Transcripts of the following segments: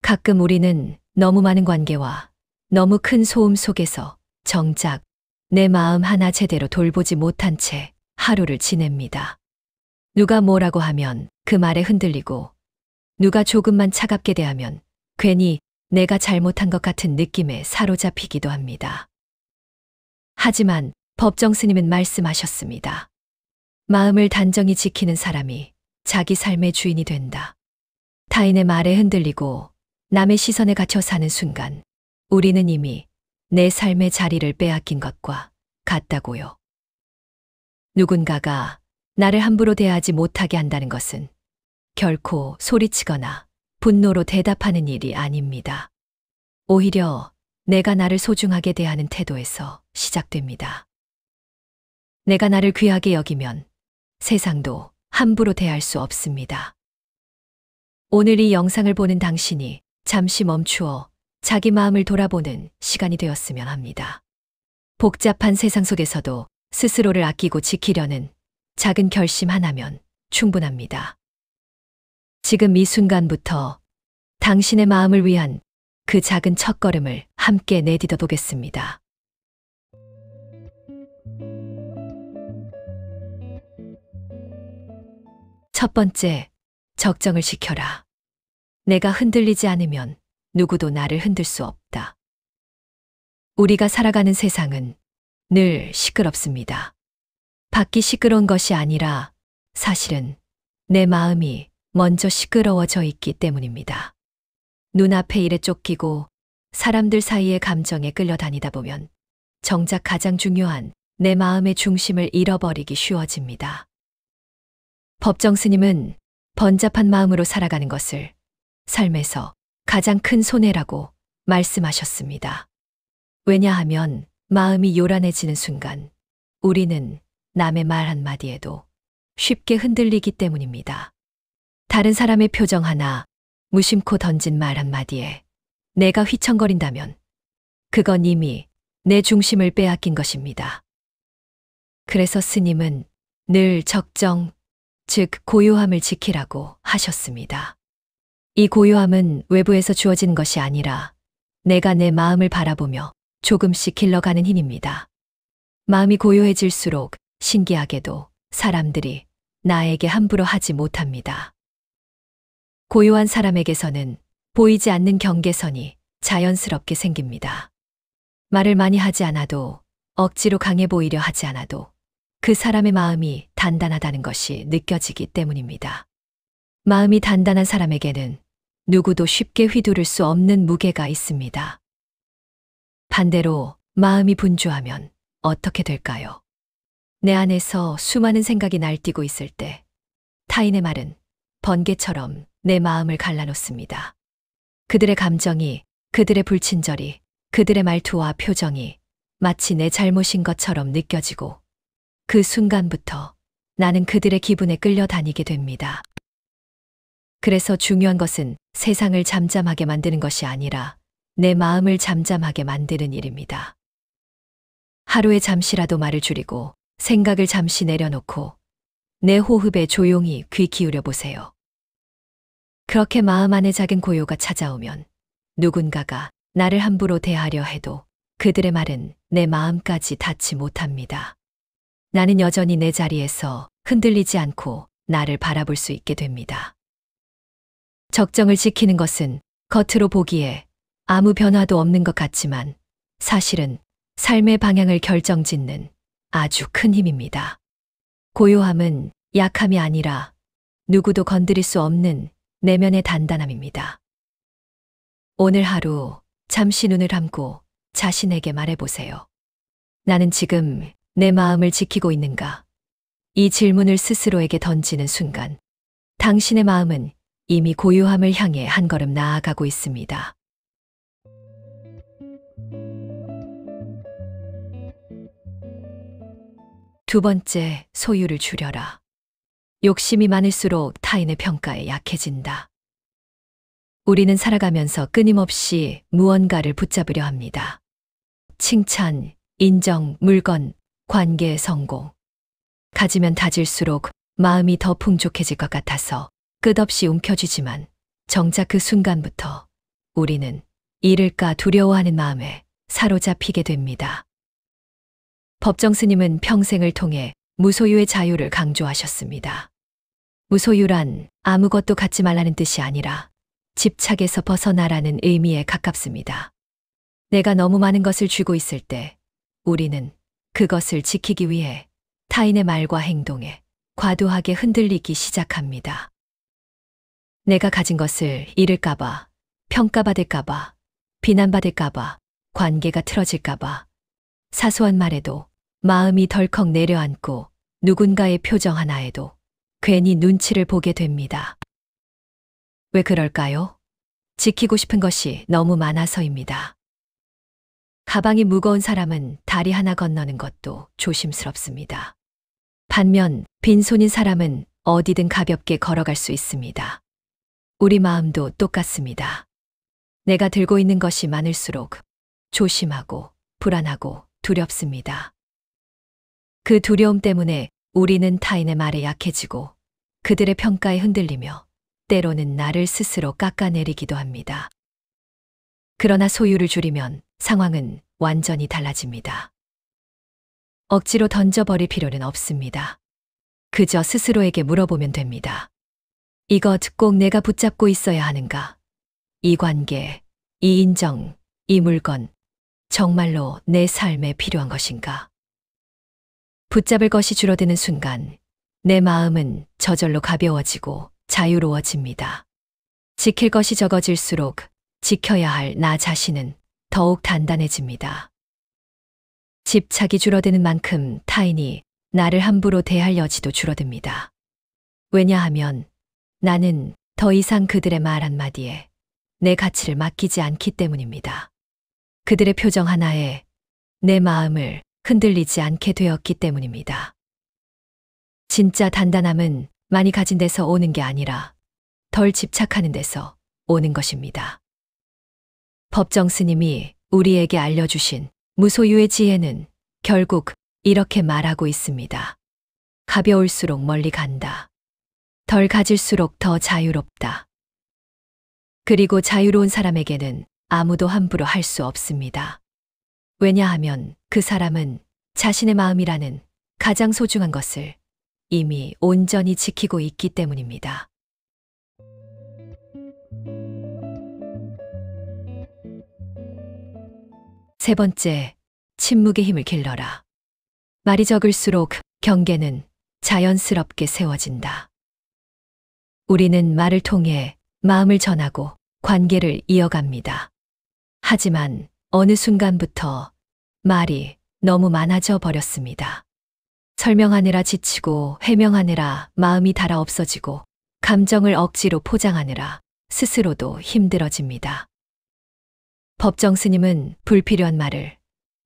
가끔 우리는 너무 많은 관계와 너무 큰 소음 속에서 정작 내 마음 하나 제대로 돌보지 못한 채 하루를 지냅니다. 누가 뭐라고 하면 그 말에 흔들리고, 누가 조금만 차갑게 대하면 괜히 내가 잘못한 것 같은 느낌에 사로잡히기도 합니다. 하지만 법정 스님은 말씀하셨습니다. 마음을 단정히 지키는 사람이 자기 삶의 주인이 된다. 타인의 말에 흔들리고 남의 시선에 갇혀 사는 순간 우리는 이미 내 삶의 자리를 빼앗긴 것과 같다고요. 누군가가 나를 함부로 대하지 못하게 한다는 것은 결코 소리치거나 분노로 대답하는 일이 아닙니다. 오히려 내가 나를 소중하게 대하는 태도에서 시작됩니다. 내가 나를 귀하게 여기면 세상도 함부로 대할 수 없습니다. 오늘 이 영상을 보는 당신이 잠시 멈추어 자기 마음을 돌아보는 시간이 되었으면 합니다. 복잡한 세상 속에서도 스스로를 아끼고 지키려는 작은 결심 하나면 충분합니다. 지금 이 순간부터 당신의 마음을 위한 그 작은 첫걸음을 함께 내딛어 보겠습니다. 첫 번째, 적정을 지켜라. 내가 흔들리지 않으면 누구도 나를 흔들 수 없다. 우리가 살아가는 세상은 늘 시끄럽습니다. 밖이 시끄러운 것이 아니라 사실은 내 마음이 먼저 시끄러워져 있기 때문입니다. 눈앞의 일에 쫓기고 사람들 사이의 감정에 끌려다니다 보면 정작 가장 중요한 내 마음의 중심을 잃어버리기 쉬워집니다. 법정 스님은 번잡한 마음으로 살아가는 것을 삶에서 가장 큰 손해라고 말씀하셨습니다. 왜냐하면 마음이 요란해지는 순간 우리는 남의 말 한마디에도 쉽게 흔들리기 때문입니다. 다른 사람의 표정 하나, 무심코 던진 말 한마디에 내가 휘청거린다면 그건 이미 내 중심을 빼앗긴 것입니다. 그래서 스님은 늘 적정, 즉 고요함을 지키라고 하셨습니다. 이 고요함은 외부에서 주어진 것이 아니라 내가 내 마음을 바라보며 조금씩 길러가는 힘입니다. 마음이 고요해질수록 신기하게도 사람들이 나에게 함부로 하지 못합니다. 고요한 사람에게서는 보이지 않는 경계선이 자연스럽게 생깁니다. 말을 많이 하지 않아도, 억지로 강해 보이려 하지 않아도 그 사람의 마음이 단단하다는 것이 느껴지기 때문입니다. 마음이 단단한 사람에게는 누구도 쉽게 휘두를 수 없는 무게가 있습니다. 반대로 마음이 분주하면 어떻게 될까요? 내 안에서 수많은 생각이 날뛰고 있을 때 타인의 말은 번개처럼 내 마음을 갈라놓습니다. 그들의 감정이, 그들의 불친절이, 그들의 말투와 표정이 마치 내 잘못인 것처럼 느껴지고 그 순간부터 나는 그들의 기분에 끌려다니게 됩니다. 그래서 중요한 것은 세상을 잠잠하게 만드는 것이 아니라 내 마음을 잠잠하게 만드는 일입니다. 하루에 잠시라도 말을 줄이고 생각을 잠시 내려놓고 내 호흡에 조용히 귀 기울여 보세요. 그렇게 마음 안에 작은 고요가 찾아오면 누군가가 나를 함부로 대하려 해도 그들의 말은 내 마음까지 닿지 못합니다. 나는 여전히 내 자리에서 흔들리지 않고 나를 바라볼 수 있게 됩니다. 적정을 지키는 것은 겉으로 보기에 아무 변화도 없는 것 같지만 사실은 삶의 방향을 결정짓는 아주 큰 힘입니다. 고요함은 약함이 아니라 누구도 건드릴 수 없는 내면의 단단함입니다. 오늘 하루 잠시 눈을 감고 자신에게 말해보세요. 나는 지금 내 마음을 지키고 있는가? 이 질문을 스스로에게 던지는 순간 당신의 마음은 이미 고요함을 향해 한 걸음 나아가고 있습니다. 두 번째, 소유를 줄여라. 욕심이 많을수록 타인의 평가에 약해진다. 우리는 살아가면서 끊임없이 무언가를 붙잡으려 합니다. 칭찬, 인정, 물건, 관계의 성공. 가지면 다질수록 마음이 더 풍족해질 것 같아서 끝없이 움켜쥐지만 정작 그 순간부터 우리는 잃을까 두려워하는 마음에 사로잡히게 됩니다. 법정 스님은 평생을 통해 무소유의 자유를 강조하셨습니다. 무소유란 아무것도 갖지 말라는 뜻이 아니라 집착에서 벗어나라는 의미에 가깝습니다. 내가 너무 많은 것을 쥐고 있을 때 우리는 그것을 지키기 위해 타인의 말과 행동에 과도하게 흔들리기 시작합니다. 내가 가진 것을 잃을까봐, 평가받을까봐, 비난받을까봐, 관계가 틀어질까봐, 사소한 말에도 마음이 덜컥 내려앉고 누군가의 표정 하나에도 괜히 눈치를 보게 됩니다. 왜 그럴까요? 지키고 싶은 것이 너무 많아서입니다. 가방이 무거운 사람은 다리 하나 건너는 것도 조심스럽습니다. 반면 빈손인 사람은 어디든 가볍게 걸어갈 수 있습니다. 우리 마음도 똑같습니다. 내가 들고 있는 것이 많을수록 조심하고 불안하고 두렵습니다. 그 두려움 때문에 우리는 타인의 말에 약해지고 그들의 평가에 흔들리며 때로는 나를 스스로 깎아내리기도 합니다. 그러나 소유를 줄이면 상황은 완전히 달라집니다. 억지로 던져버릴 필요는 없습니다. 그저 스스로에게 물어보면 됩니다. 이것 꼭 내가 붙잡고 있어야 하는가? 이 관계, 이 인정, 이 물건, 정말로 내 삶에 필요한 것인가? 붙잡을 것이 줄어드는 순간 내 마음은 저절로 가벼워지고 자유로워집니다. 지킬 것이 적어질수록 지켜야 할 나 자신은 더욱 단단해집니다. 집착이 줄어드는 만큼 타인이 나를 함부로 대할 여지도 줄어듭니다. 왜냐하면 나는 더 이상 그들의 말 한마디에 내 가치를 맡기지 않기 때문입니다. 그들의 표정 하나에 내 마음을 흔들리지 않게 되었기 때문입니다. 진짜 단단함은 많이 가진 데서 오는 게 아니라 덜 집착하는 데서 오는 것입니다. 법정 스님이 우리에게 알려주신 무소유의 지혜는 결국 이렇게 말하고 있습니다. 가벼울수록 멀리 간다. 덜 가질수록 더 자유롭다. 그리고 자유로운 사람에게는 아무도 함부로 할 수 없습니다. 왜냐하면 그 사람은 자신의 마음이라는 가장 소중한 것을 이미 온전히 지키고 있기 때문입니다. 세 번째, 침묵의 힘을 길러라. 말이 적을수록 경계는 자연스럽게 세워진다. 우리는 말을 통해 마음을 전하고 관계를 이어갑니다. 하지만 어느 순간부터 말이 너무 많아져 버렸습니다. 설명하느라 지치고 해명하느라 마음이 닳아 없어지고 감정을 억지로 포장하느라 스스로도 힘들어집니다. 법정 스님은 불필요한 말을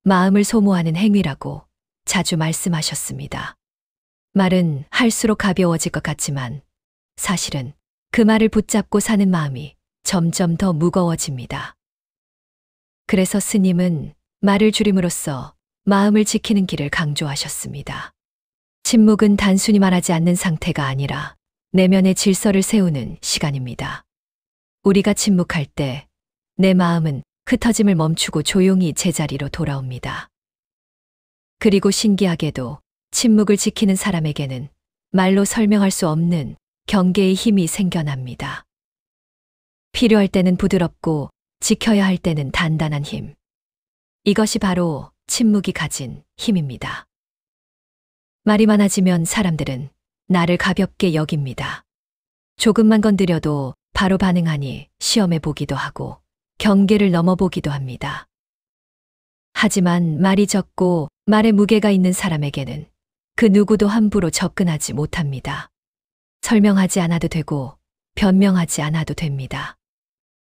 마음을 소모하는 행위라고 자주 말씀하셨습니다. 말은 할수록 가벼워질 것 같지만 사실은 그 말을 붙잡고 사는 마음이 점점 더 무거워집니다. 그래서 스님은 말을 줄임으로써 마음을 지키는 길을 강조하셨습니다. 침묵은 단순히 말하지 않는 상태가 아니라 내면의 질서를 세우는 시간입니다. 우리가 침묵할 때 내 마음은 흩어짐을 멈추고 조용히 제자리로 돌아옵니다. 그리고 신기하게도 침묵을 지키는 사람에게는 말로 설명할 수 없는 경계의 힘이 생겨납니다. 필요할 때는 부드럽고 지켜야 할 때는 단단한 힘. 이것이 바로 침묵이 가진 힘입니다. 말이 많아지면 사람들은 나를 가볍게 여깁니다. 조금만 건드려도 바로 반응하니 시험해 보기도 하고 경계를 넘어보기도 합니다. 하지만 말이 적고 말에 무게가 있는 사람에게는 그 누구도 함부로 접근하지 못합니다. 설명하지 않아도 되고 변명하지 않아도 됩니다.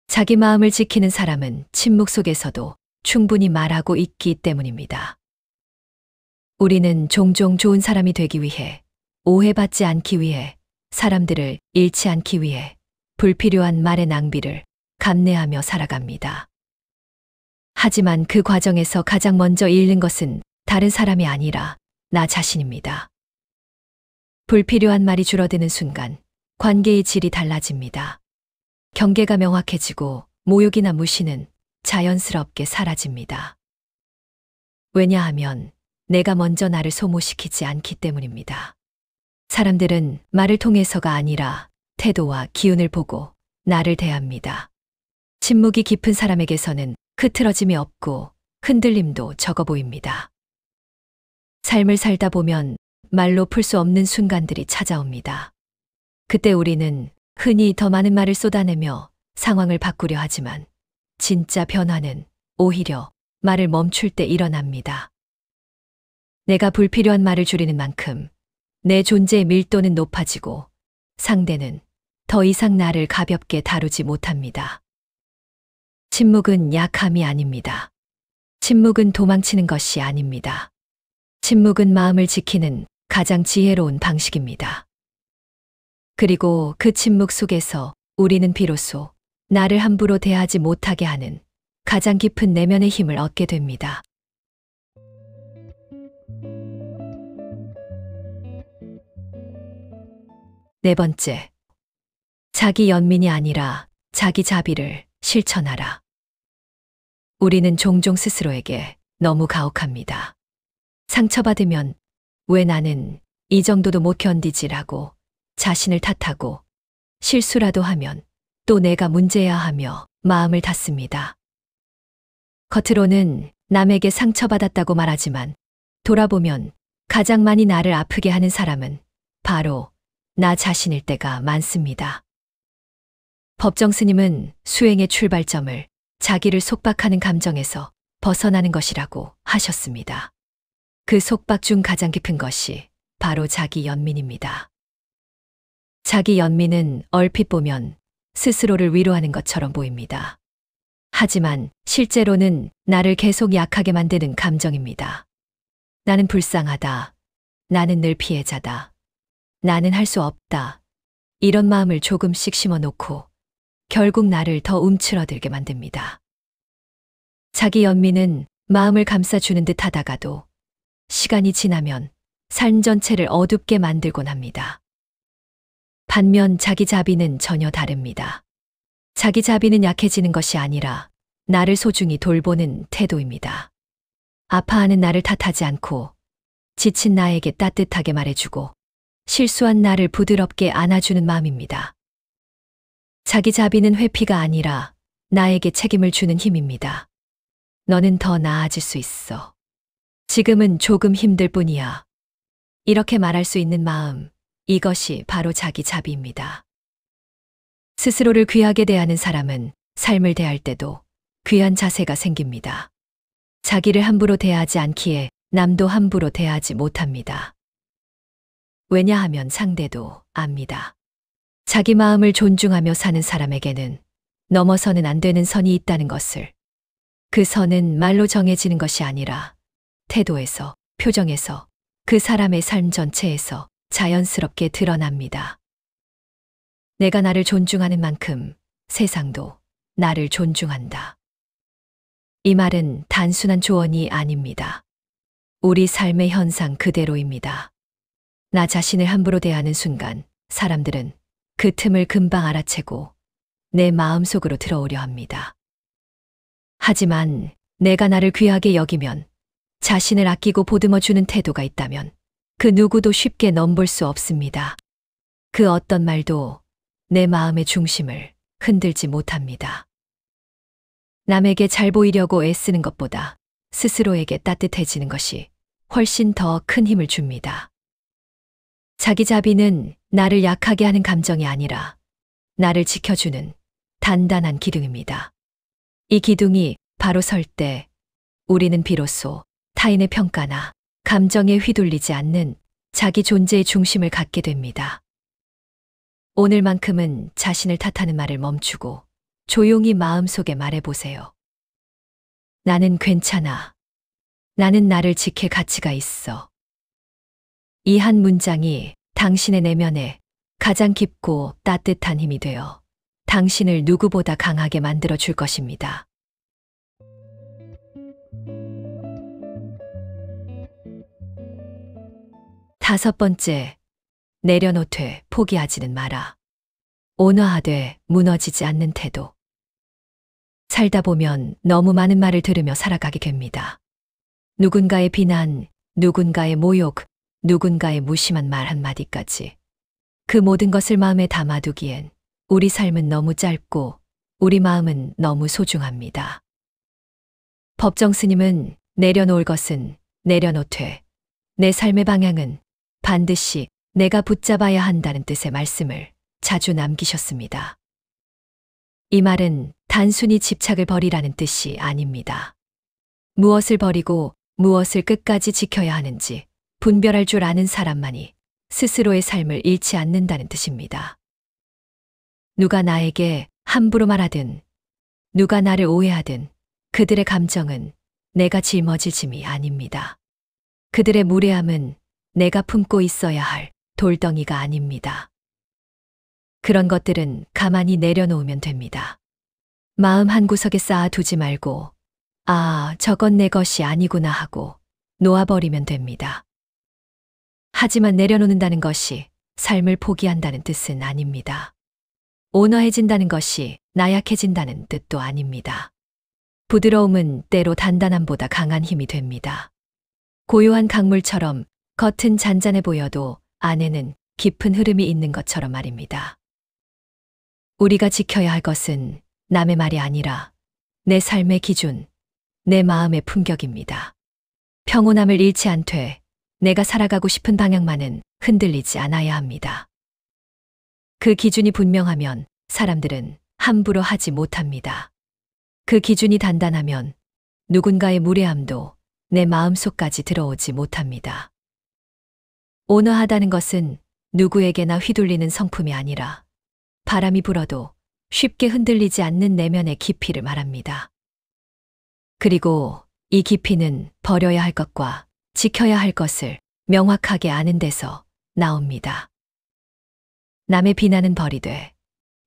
자기 마음을 지키는 사람은 침묵 속에서도 충분히 말하고 있기 때문입니다. 우리는 종종 좋은 사람이 되기 위해, 오해받지 않기 위해, 사람들을 잃지 않기 위해 불필요한 말의 낭비를 감내하며 살아갑니다. 하지만 그 과정에서 가장 먼저 잃는 것은 다른 사람이 아니라 나 자신입니다. 불필요한 말이 줄어드는 순간 관계의 질이 달라집니다. 경계가 명확해지고 모욕이나 무시는 자연스럽게 사라집니다. 왜냐하면 내가 먼저 나를 소모시키지 않기 때문입니다. 사람들은 말을 통해서가 아니라 태도와 기운을 보고 나를 대합니다. 침묵이 깊은 사람에게서는 흐트러짐이 없고 흔들림도 적어 보입니다. 삶을 살다 보면 말로 풀 수 없는 순간들이 찾아옵니다. 그때 우리는 흔히 더 많은 말을 쏟아내며 상황을 바꾸려 하지만 진짜 변화는 오히려 말을 멈출 때 일어납니다. 내가 불필요한 말을 줄이는 만큼 내 존재의 밀도는 높아지고 상대는 더 이상 나를 가볍게 다루지 못합니다. 침묵은 약함이 아닙니다. 침묵은 도망치는 것이 아닙니다. 침묵은 마음을 지키는 가장 지혜로운 방식입니다. 그리고 그 침묵 속에서 우리는 비로소 나를 함부로 대하지 못하게 하는 가장 깊은 내면의 힘을 얻게 됩니다. 네 번째, 자기 연민이 아니라 자기 자비를 실천하라. 우리는 종종 스스로에게 너무 가혹합니다. 상처받으면 왜 나는 이 정도도 못 견디지라고 자신을 탓하고 실수라도 하면 또 내가 문제야 하며 마음을 닫습니다. 겉으로는 남에게 상처받았다고 말하지만 돌아보면 가장 많이 나를 아프게 하는 사람은 바로 나 자신일 때가 많습니다. 법정 스님은 수행의 출발점을 자기를 속박하는 감정에서 벗어나는 것이라고 하셨습니다. 그 속박 중 가장 깊은 것이 바로 자기 연민입니다. 자기 연민은 얼핏 보면 스스로를 위로하는 것처럼 보입니다. 하지만 실제로는 나를 계속 약하게 만드는 감정입니다. 나는 불쌍하다. 나는 늘 피해자다. 나는 할 수 없다. 이런 마음을 조금씩 심어놓고 결국 나를 더 움츠러들게 만듭니다. 자기 연민은 마음을 감싸주는 듯 하다가도 시간이 지나면 삶 전체를 어둡게 만들곤 합니다. 반면 자기 자비는 전혀 다릅니다. 자기 자비는 약해지는 것이 아니라 나를 소중히 돌보는 태도입니다. 아파하는 나를 탓하지 않고 지친 나에게 따뜻하게 말해주고 실수한 나를 부드럽게 안아주는 마음입니다. 자기 자비는 회피가 아니라 나에게 책임을 주는 힘입니다. 너는 더 나아질 수 있어. 지금은 조금 힘들 뿐이야. 이렇게 말할 수 있는 마음, 이것이 바로 자기 자비입니다. 스스로를 귀하게 대하는 사람은 삶을 대할 때도 귀한 자세가 생깁니다. 자기를 함부로 대하지 않기에 남도 함부로 대하지 못합니다. 왜냐하면 상대도 압니다. 자기 마음을 존중하며 사는 사람에게는 넘어서는 안 되는 선이 있다는 것을. 그 선은 말로 정해지는 것이 아니라 태도에서, 표정에서, 그 사람의 삶 전체에서 자연스럽게 드러납니다. 내가 나를 존중하는 만큼 세상도 나를 존중한다. 이 말은 단순한 조언이 아닙니다. 우리 삶의 현상 그대로입니다. 나 자신을 함부로 대하는 순간 사람들은 그 틈을 금방 알아채고 내 마음속으로 들어오려 합니다. 하지만 내가 나를 귀하게 여기면, 자신을 아끼고 보듬어주는 태도가 있다면 그 누구도 쉽게 넘볼 수 없습니다. 그 어떤 말도 내 마음의 중심을 흔들지 못합니다. 남에게 잘 보이려고 애쓰는 것보다 스스로에게 따뜻해지는 것이 훨씬 더 큰 힘을 줍니다. 자기 자비는 나를 약하게 하는 감정이 아니라 나를 지켜주는 단단한 기둥입니다. 이 기둥이 바로 설 때 우리는 비로소 타인의 평가나 감정에 휘둘리지 않는 자기 존재의 중심을 갖게 됩니다. 오늘만큼은 자신을 탓하는 말을 멈추고 조용히 마음속에 말해보세요. 나는 괜찮아. 나는 나를 지킬 가치가 있어. 이 한 문장이 당신의 내면에 가장 깊고 따뜻한 힘이 되어 당신을 누구보다 강하게 만들어 줄 것입니다. 5번째, 내려놓되 포기하지는 마라. 온화하되 무너지지 않는 태도. 살다 보면 너무 많은 말을 들으며 살아가게 됩니다. 누군가의 비난, 누군가의 모욕, 누군가의 무심한 말 한마디까지. 그 모든 것을 마음에 담아두기엔 우리 삶은 너무 짧고 우리 마음은 너무 소중합니다. 법정 스님은 내려놓을 것은 내려놓되 내 삶의 방향은 반드시 내가 붙잡아야 한다는 뜻의 말씀을 자주 남기셨습니다. 이 말은 단순히 집착을 버리라는 뜻이 아닙니다. 무엇을 버리고 무엇을 끝까지 지켜야 하는지 분별할 줄 아는 사람만이 스스로의 삶을 잃지 않는다는 뜻입니다. 누가 나에게 함부로 말하든 누가 나를 오해하든 그들의 감정은 내가 짊어질 짐이 아닙니다. 그들의 무례함은 내가 품고 있어야 할 돌덩이가 아닙니다. 그런 것들은 가만히 내려놓으면 됩니다. 마음 한구석에 쌓아두지 말고 아, 저건 내 것이 아니구나 하고 놓아버리면 됩니다. 하지만 내려놓는다는 것이 삶을 포기한다는 뜻은 아닙니다. 온화해진다는 것이 나약해진다는 뜻도 아닙니다. 부드러움은 때로 단단함보다 강한 힘이 됩니다. 고요한 강물처럼 겉은 잔잔해 보여도 안에는 깊은 흐름이 있는 것처럼 말입니다. 우리가 지켜야 할 것은 남의 말이 아니라 내 삶의 기준, 내 마음의 품격입니다. 평온함을 잃지 않되 내가 살아가고 싶은 방향만은 흔들리지 않아야 합니다. 그 기준이 분명하면 사람들은 함부로 하지 못합니다. 그 기준이 단단하면 누군가의 무례함도 내 마음속까지 들어오지 못합니다. 온화하다는 것은 누구에게나 휘둘리는 성품이 아니라 바람이 불어도 쉽게 흔들리지 않는 내면의 깊이를 말합니다. 그리고 이 깊이는 버려야 할 것과 지켜야 할 것을 명확하게 아는 데서 나옵니다. 남의 비난은 버리되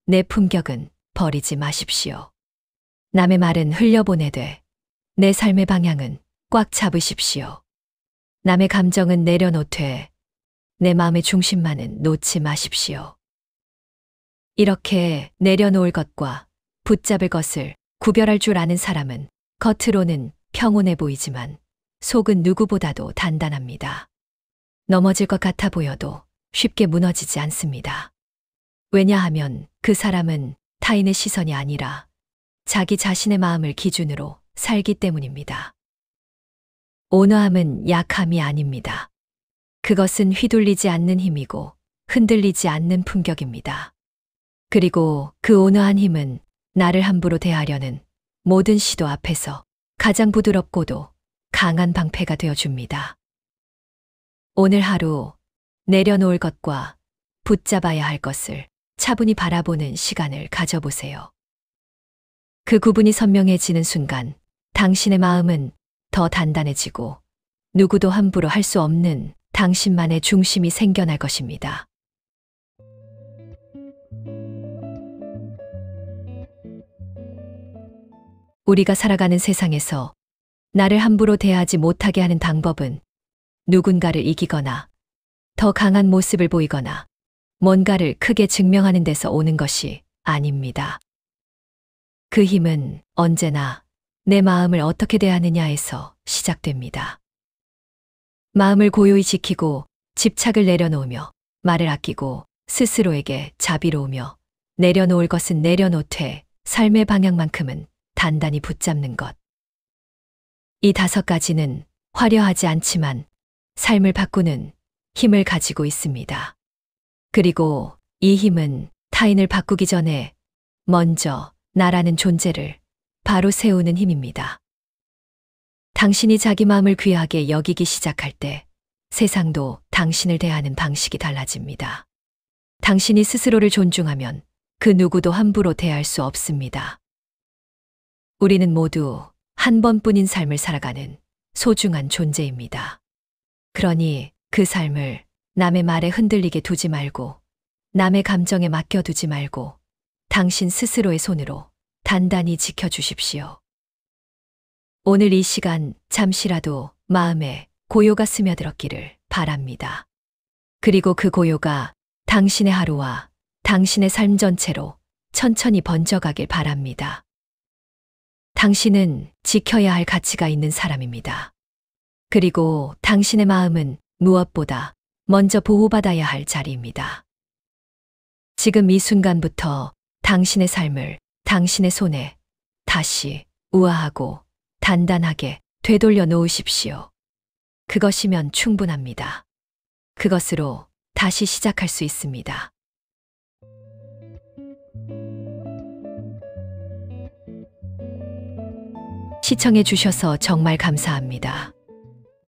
내 품격은 버리지 마십시오. 남의 말은 흘려보내되 내 삶의 방향은 꽉 잡으십시오. 남의 감정은 내려놓되 내 마음의 중심만은 놓지 마십시오. 이렇게 내려놓을 것과 붙잡을 것을 구별할 줄 아는 사람은 겉으로는 평온해 보이지만 속은 누구보다도 단단합니다. 넘어질 것 같아 보여도 쉽게 무너지지 않습니다. 왜냐하면 그 사람은 타인의 시선이 아니라 자기 자신의 마음을 기준으로 살기 때문입니다. 온화함은 약함이 아닙니다. 그것은 휘둘리지 않는 힘이고 흔들리지 않는 품격입니다. 그리고 그 온화한 힘은 나를 함부로 대하려는 모든 시도 앞에서 가장 부드럽고도 강한 방패가 되어줍니다. 오늘 하루 내려놓을 것과 붙잡아야 할 것을 차분히 바라보는 시간을 가져보세요. 그 구분이 선명해지는 순간 당신의 마음은 더 단단해지고 누구도 함부로 할 수 없는 당신만의 중심이 생겨날 것입니다. 우리가 살아가는 세상에서 나를 함부로 대하지 못하게 하는 방법은 누군가를 이기거나 더 강한 모습을 보이거나 뭔가를 크게 증명하는 데서 오는 것이 아닙니다. 그 힘은 언제나 내 마음을 어떻게 대하느냐에서 시작됩니다. 마음을 고요히 지키고 집착을 내려놓으며 말을 아끼고 스스로에게 자비로우며 내려놓을 것은 내려놓되 삶의 방향만큼은 단단히 붙잡는 것. 이 5가지는 화려하지 않지만 삶을 바꾸는 힘을 가지고 있습니다. 그리고 이 힘은 타인을 바꾸기 전에 먼저 나라는 존재를 바로 세우는 힘입니다. 당신이 자기 마음을 귀하게 여기기 시작할 때 세상도 당신을 대하는 방식이 달라집니다. 당신이 스스로를 존중하면 그 누구도 함부로 대할 수 없습니다. 우리는 모두 한 번뿐인 삶을 살아가는 소중한 존재입니다. 그러니 그 삶을 남의 말에 흔들리게 두지 말고 남의 감정에 맡겨두지 말고 당신 스스로의 손으로 단단히 지켜주십시오. 오늘 이 시간 잠시라도 마음에 고요가 스며들었기를 바랍니다. 그리고 그 고요가 당신의 하루와 당신의 삶 전체로 천천히 번져가길 바랍니다. 당신은 지켜야 할 가치가 있는 사람입니다. 그리고 당신의 마음은 무엇보다 먼저 보호받아야 할 자리입니다. 지금 이 순간부터 당신의 삶을 당신의 손에 다시 우아하고 단단하게 되돌려 놓으십시오. 그것이면 충분합니다. 그것으로 다시 시작할 수 있습니다. 시청해 주셔서 정말 감사합니다.